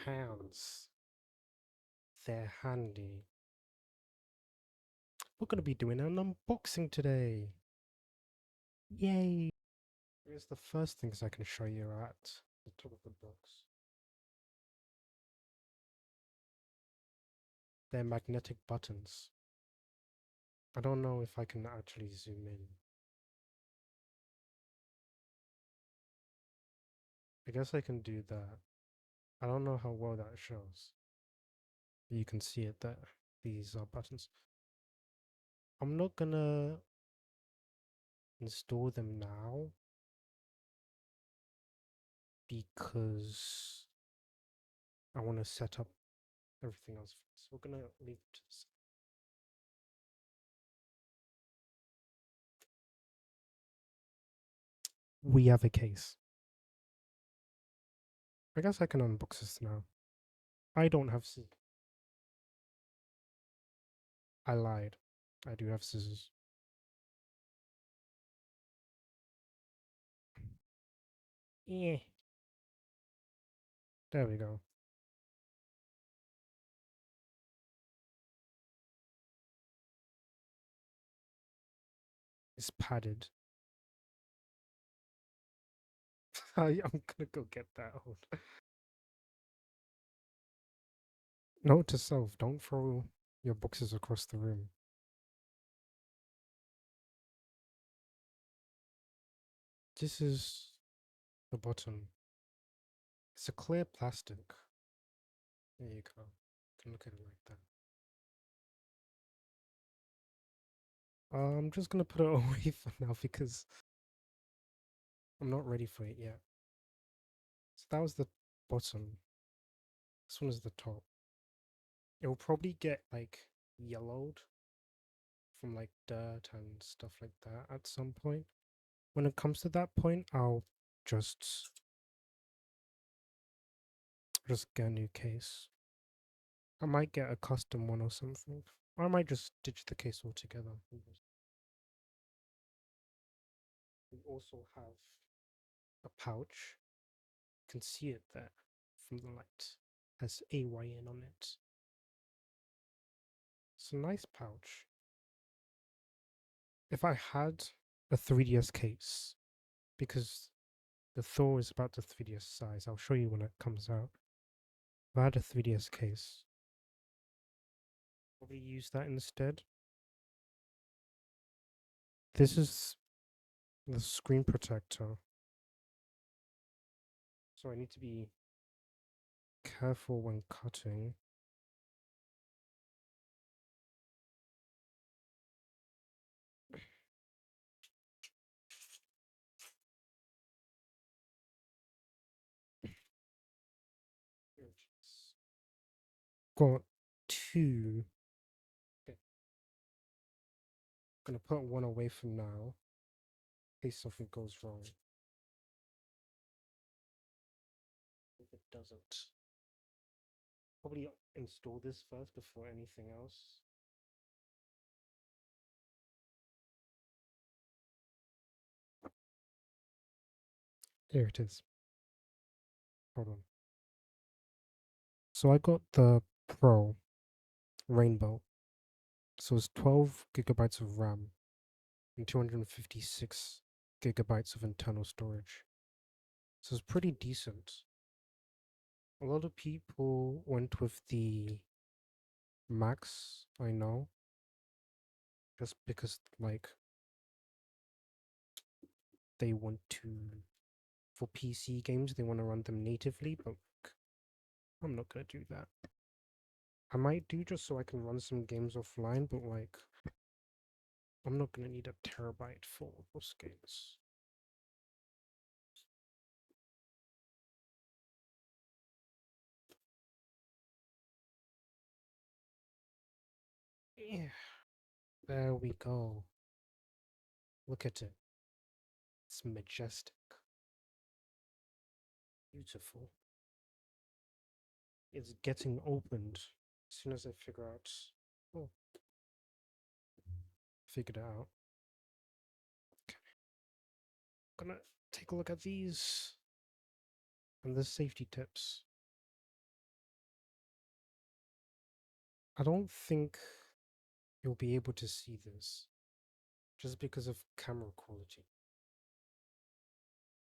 hands. They're handy. We're going to be doing an unboxing today. Yay! Here's the first things I can show you at the top of the box. They're magnetic buttons. I don't know if I can actually zoom in. I guess I can do that. I don't know how well that shows. You can see it there. These are buttons. I'm not gonna install them now because I want to set up everything else first. We're gonna leave it to this. We have a case. I guess I can unbox this now. I don't have scissors. I lied. I do have scissors. Yeah. There we go. It's padded. I'm gonna go get that. Hold. Note to self: don't throw your boxes across the room. This is the bottom. It's a clear plastic. There you go. You can look at it like that. I'm just gonna put it away for now because I'm not ready for it yet. So that was the bottom. This one is the top. It will probably get like yellowed from like dirt and stuff like that at some point. When it comes to that point, I'll just get a new case. I might get a custom one or something. Or I might just ditch the case altogether. We also have a pouch. You can see it there from the light. It has AYN on it. It's a nice pouch. If I had a 3DS case, because the Thor is about the 3DS size, I'll show you when it comes out. If I had a 3DS case, probably use that instead. This is the screen protector. So I need to be careful when cutting. Got two. Okay. I'm gonna put one away from now in case something goes wrong. If it doesn't, probably install this first before anything else. There it is. Hold on. So I got the Pro Rainbow. So it's 12 gigabytes of RAM and 256 gigabytes of internal storage. So it's pretty decent. A lot of people went with the Max, I know, just because like they want to, for PC games, they want to run them natively, but I'm not gonna do that. I might do just so I can run some games offline, but like I'm not gonna need a terabyte full of those games. Yeah, there we go. Look at it. It's majestic. Beautiful. It's getting opened as soon as I figure out. Oh, figured it out. Okay. Gonna take a look at these and the safety tips. I don't think you'll be able to see this just because of camera quality.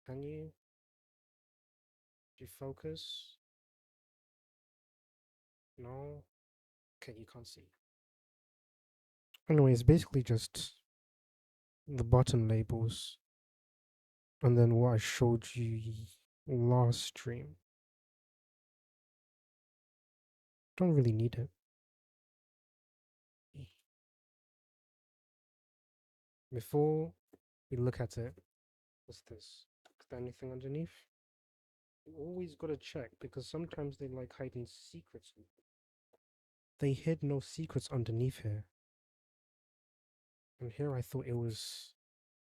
Can you? Do you focus? No? Okay, you can't see. Anyway, it's basically just the button labels and then what I showed you last stream. Don't really need it. Before we look at it, what's this? Is there anything underneath? You always gotta check because sometimes they like hiding secrets. They hid no secrets underneath here. And here I thought it was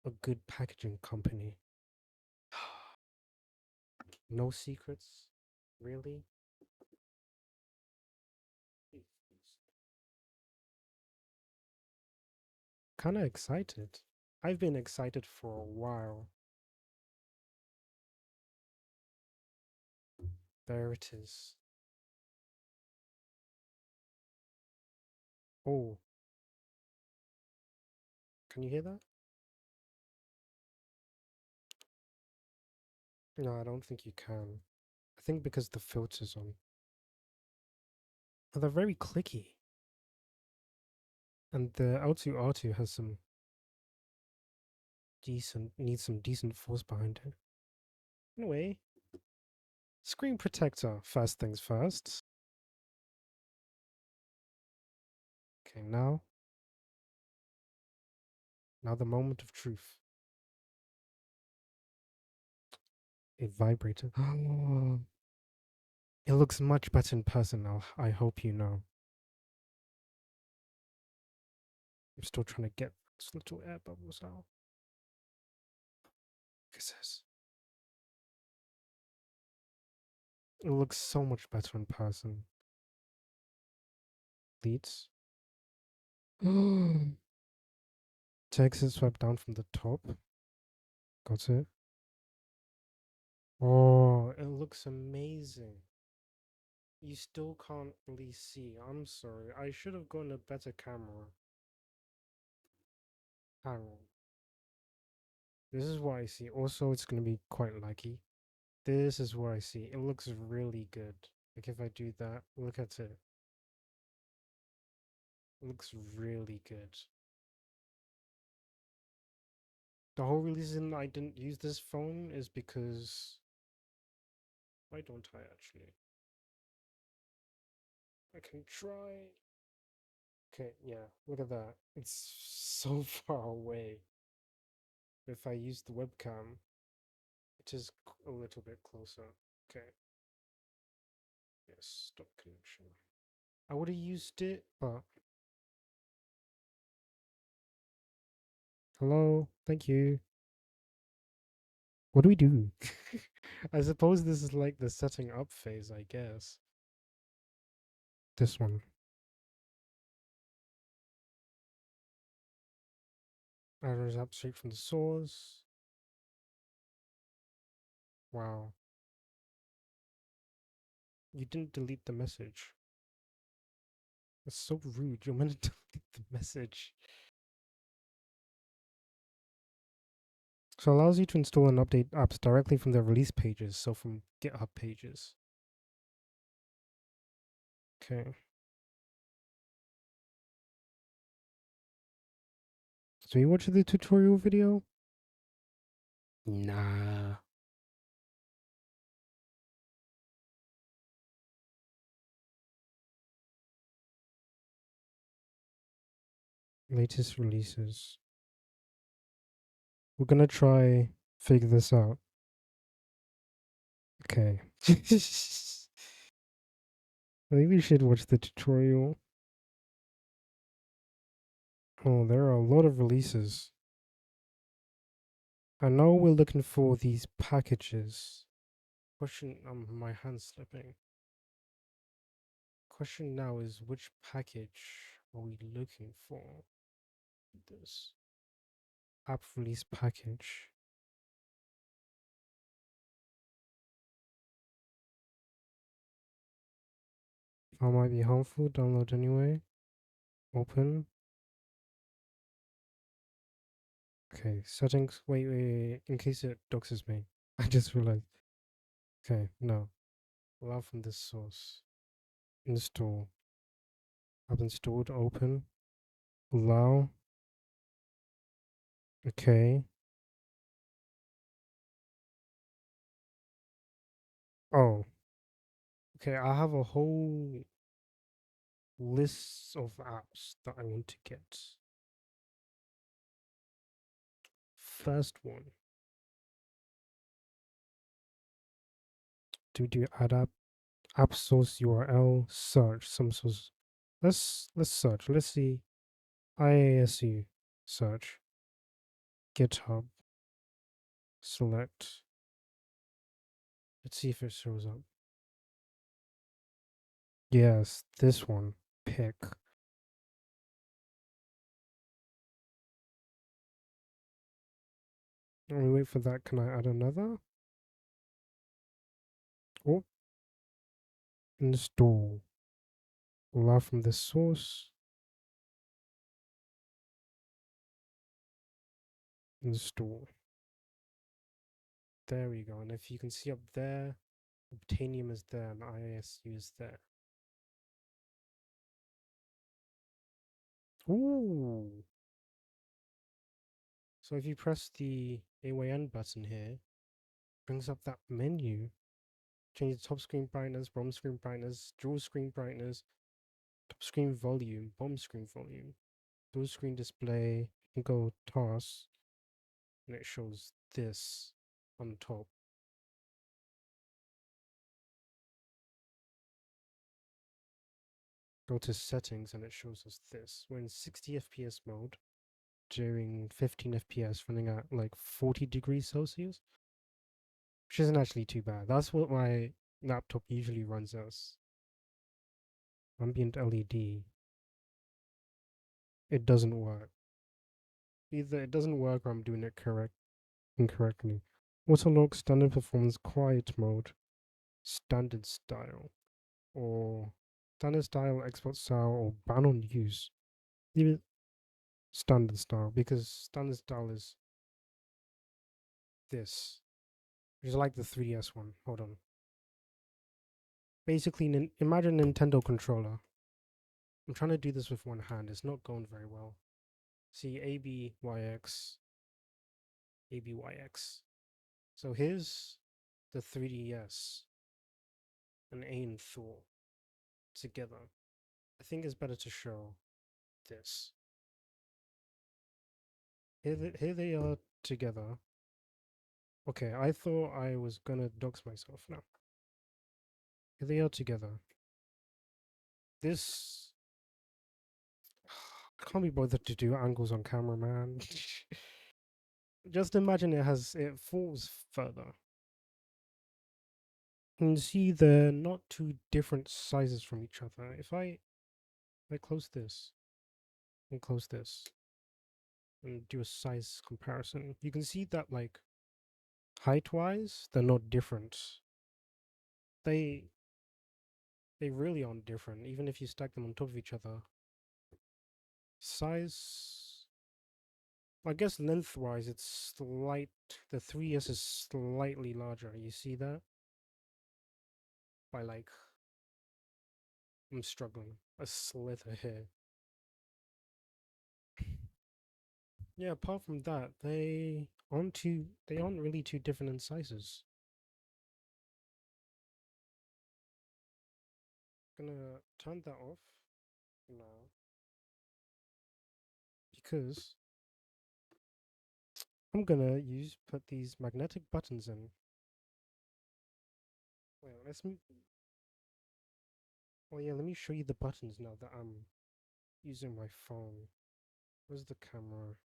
a good packaging company. No secrets? Really? Kinda excited. I've been excited for a while. There it is. Oh, can you hear that? No, I don't think you can. I think because the filter's on. Oh, they're very clicky. And the L2R2 has some needs some decent force behind it. Anyway, screen protector, first things first. Okay, now the moment of truth. It vibrated. It looks much better in person now. I hope you know. I'm still trying to get these little air bubbles out. Look at this. It looks so much better in person. Leads. Text is swept down from the top. Got it. Oh, it looks amazing. You still can't really see. I'm sorry. I should have gotten a better camera. Hang on. This is what I see. Also, it's going to be quite laggy. This is what I see. It looks really good. Like if I do that, look at it. It looks really good. The whole reason I didn't use this phone is because... Why don't I actually? I can try. Okay, yeah, look at that. It's so far away. If I use the webcam, it is a little bit closer. Okay. Yes, stop connection. I would have used it, but... Hello, thank you. What do we do? I suppose this is like the setting up phase, I guess. This one. Arrows up straight from the source. Wow. You didn't delete the message. That's so rude. You're meant to delete the message. So it allows you to install and update apps directly from their release pages, so from GitHub pages. Okay. So you watched the tutorial video? Nah. Latest releases. We're gonna try figure this out. Okay. Maybe we should watch the tutorial. Oh, there are a lot of releases. I know we're looking for these packages. Question, my hand's slipping. Question now is which package are we looking for? This app release package. File might be harmful. Download anyway. Open. Okay, settings. Wait. In case it doxes me. I just realized. Okay, no. Allow from this source. Install. I've installed. Open. Allow. Okay. Oh. Okay, I have a whole list of apps that I want to get. First one. Do add app source URL search some source. Let's search. Let's see IASU search GitHub select. Let's see if it shows up. Yes, this one. Pick. While we wait for that, can I add another? Oh, install. Allow from this source. Install. There we go. And if you can see up there, Obtainium is there and IASU is there. Ooh. So if you press the AYN button here, brings up that menu. Change the top screen brightness, bottom screen brightness, dual screen brightness, top screen volume, bottom screen volume, dual screen display. You can go tasks, and it shows this on top. Go to settings, and it shows us this. We're in 60 FPS mode, during 15 FPS, running at like 40 degrees Celsius, which isn't actually too bad. That's what my laptop usually runs as. Ambient LED. It doesn't work. Either it doesn't work or I'm doing it incorrectly. Autolock standard performance quiet mode, standard style, or standard style export style, or ban on use. Leave it standard style because standard style is this, which is like the 3DS one. Hold on. Basically, imagine a Nintendo controller. I'm trying to do this with one hand. It's not going very well. See, ABYX, ABYX. So here's the 3DS and AYN Thor together. I think it's better to show this. Here they are together. Okay, I thought I was gonna dox myself now. Here they are together. This I can't be bothered to do angles on camera, man. Just imagine it falls further. You can see they're not two different sizes from each other. If I close this and close this and do a size comparison, you can see that like height wise they're not different. They they really aren't different, even if you stack them on top of each other. Size, I guess lengthwise, it's slight. The 3S is slightly larger. You see that? By like, I'm struggling. A slither here. Yeah, apart from that, they aren't really too different in sizes. Gonna turn that off now because I'm gonna put these magnetic buttons in. Wait, oh yeah, let me show you the buttons now that I'm using my phone. Where's the camera?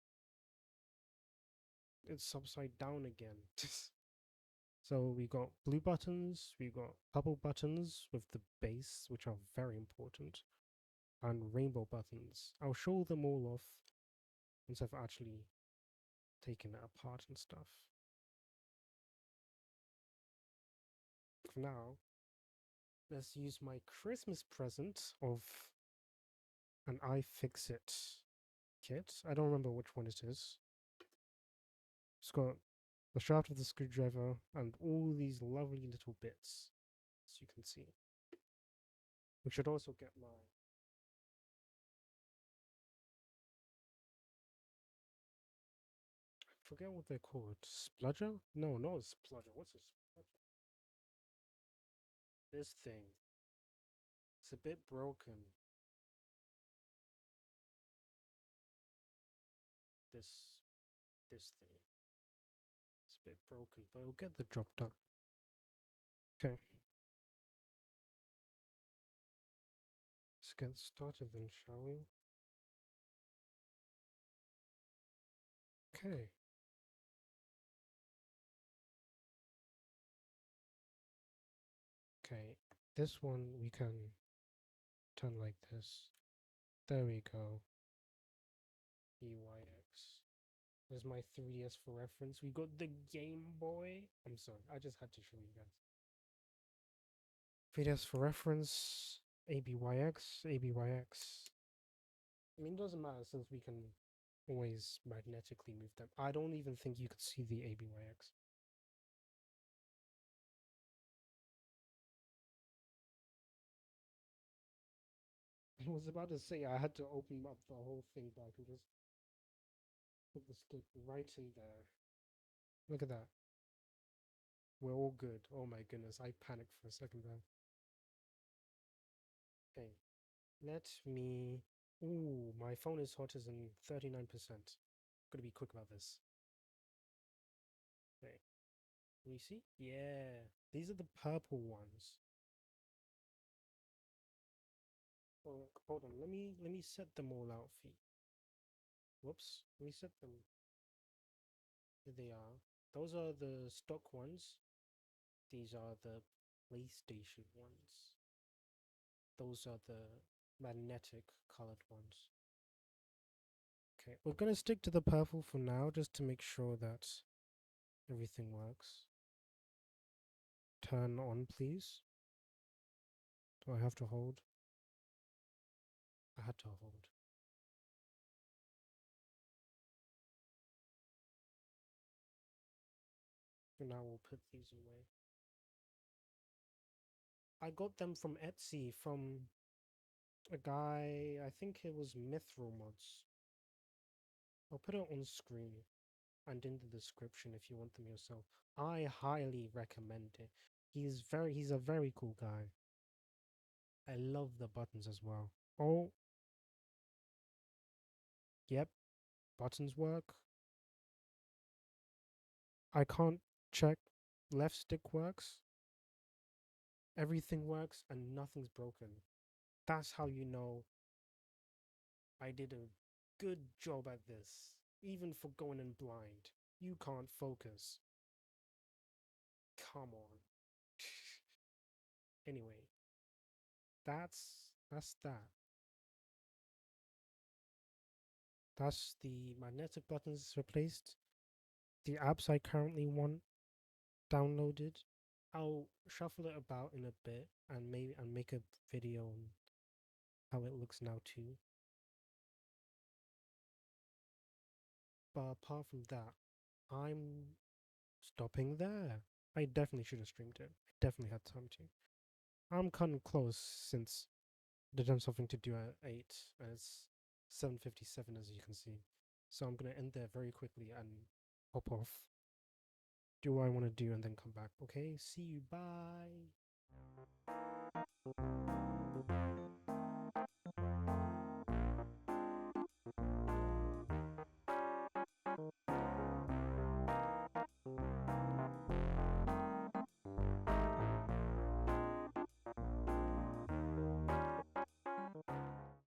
It's upside down again. So we got blue buttons, we got purple buttons with the base, which are very important, and rainbow buttons. I'll show them all off once I've actually taken it apart and stuff. For now, Let's use my Christmas present of an iFixit kit. I don't remember which one it is. It's got the shaft of the screwdriver and all these lovely little bits, as you can see. We should also get my forget what they're called. Spludger? No, not a spludger. What's a spludger? This thing. It's a bit broken. This this thing. It's a bit broken, but it'll get the job done. Okay. Let's get started then, shall we? Okay. Okay. This one we can turn like this. There we go. EYX. There's my 3DS for reference. We got the Game Boy. I'm sorry, I just had to show you guys. 3DS for reference. ABYX. ABYX. I mean, it doesn't matter since we can always magnetically move them. I don't even think you could see the ABYX. I was about to say I had to open up the whole thing back and just put the stick right in there. Look at that. We're all good. Oh my goodness, I panicked for a second there. Okay, let me. Ooh, my phone is hotter than 39%. Gotta be quick about this. Okay, can you see? Yeah, these are the purple ones. Oh, hold on. Let me set them all out for you. Whoops. Let me set them. Here they are. Those are the stock ones. These are the PlayStation ones. Those are the magnetic colored ones. Okay, we're gonna stick to the purple for now just to make sure that everything works. Turn on, please. Do I have to hold? I had to hold. So now we'll put these away. I got them from Etsy from a guy, I think it was Mithril Mods. I'll put it on screen and in the description if you want them yourself. I highly recommend it. He's a very cool guy. I love the buttons as well. Oh, yep, buttons work. I can't check. Left stick works. Everything works and nothing's broken. That's how you know I did a good job at this. Even for going in blind. You can't focus. Come on. Anyway, that's that. That's the magnetic buttons replaced. The apps I currently want downloaded. I'll shuffle it about in a bit and maybe and make a video on how it looks now too. But apart from that, I'm stopping there. I definitely should have streamed it. I definitely had time to. I'm cutting close since I did have something to do at 8 and it's 7:57 as you can see. So I'm gonna end there very quickly and hop off. Do what I want to do and then come back. Okay, see you. Bye.